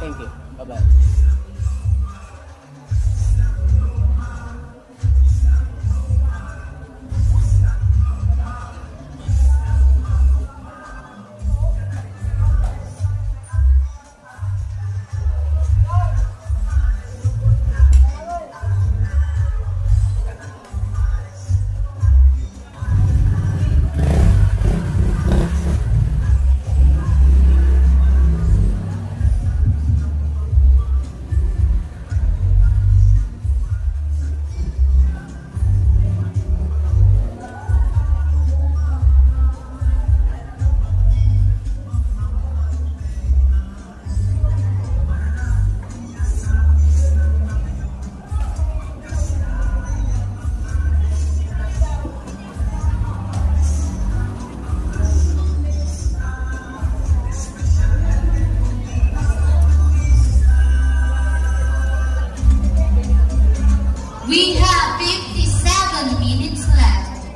Thank you. Bye-bye. We have 57 minutes left.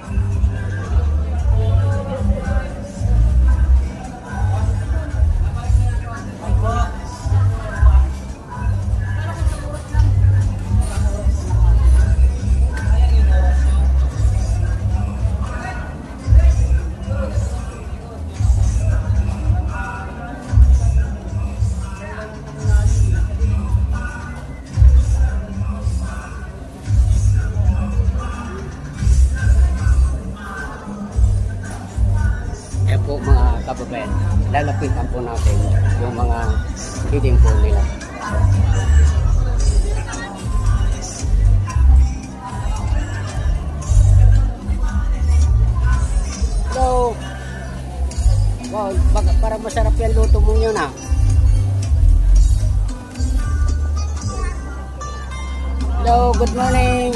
Yan po mga kababayan, lalapitan po natin yung mga feeding po nila. So, wow, para masarap yan luto mo yun ah. Hello, good morning.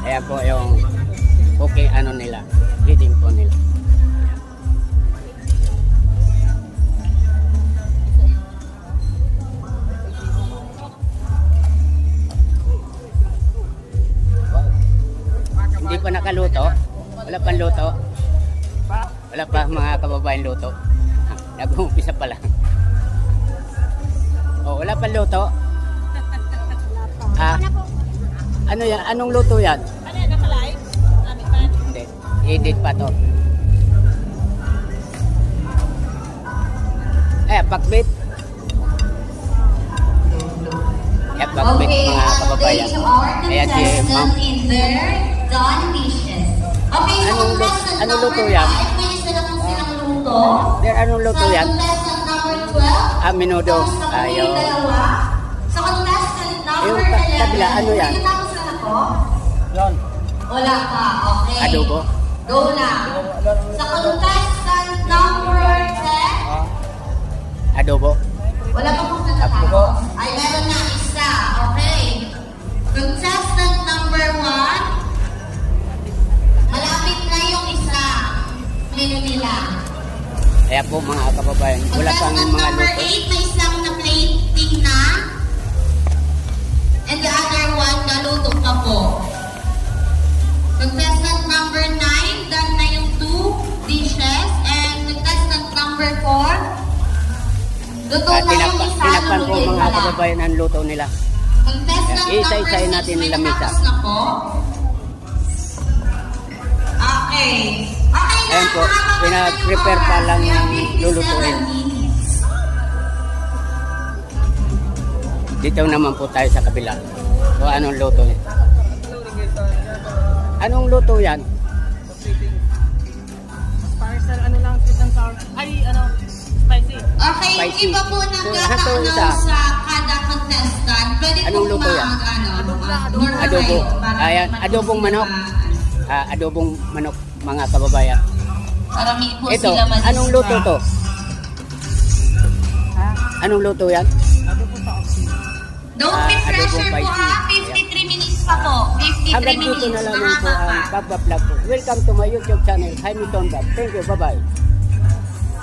Ayan po yung cooking ano nila, feeding po nila. Wow. Hindi pa nakaluto? Wala pang luto? Wala pa mga kababayan luto? Nag-uumpisa pa lang. Oh, wala pang luto? Ano yan? Anong luto yan? Ano yan? Naka-live? Amin pa? Hindi. Edit pa to. Pakbit. Pakbit mga kababayan. Ayan si ma'am. Okay, Anong luto yan? Anong luto yan? Menudo. Ayun. Sa contestant number Yung 11. kabila, ano yan? Yon. Wala pa, okay. Adobo. Go na. Sa contestant number 10. Adobo. Wala pa pong natatapos. Ay, meron na isa. Okay. Contestant number 1. Malapit na yung isa. Menu nila. Ayan po mga kababayan. Wala pang Contestant mga number luto. 8, may isang na plating na. And the other one, naluto pa po. Contestant number 9, done na yung 2 dishes. And contestant number 4, luto na yung isa, Tinakpan po lulutin mga pa lang. kababayan ang luto nila. Contestant Isa-isahin number 6, natin may nila misa. natapos na po. Okay. Okay na, Ayan po, mga kapatid, pinag-prepare pa lang we have ng 57 lulutuin. minutes. Dito naman po tayo sa kabila. So anong luto yan? Anong luto yan? Parcel, ano lang, sweet and sour. Ay, ano, spicy. Okay, yung Spicy. iba po So, nagkakano isa. sa kada contestant. Pwede Anong po luto yan? Adobo. Ayan, adobong manok. Adobong manok mga kababayan. Marami po Ito, sila malis. anong luto to? Anong luto yan? Don't be adobong pressure po spicy. ha. 53 minutes pa po. 53 Hanggang dito minutes. na lamang po Mahaba ang pa. pagbablog po. Welcome to my YouTube channel, Jaime Tonda. Thank you, bye-bye.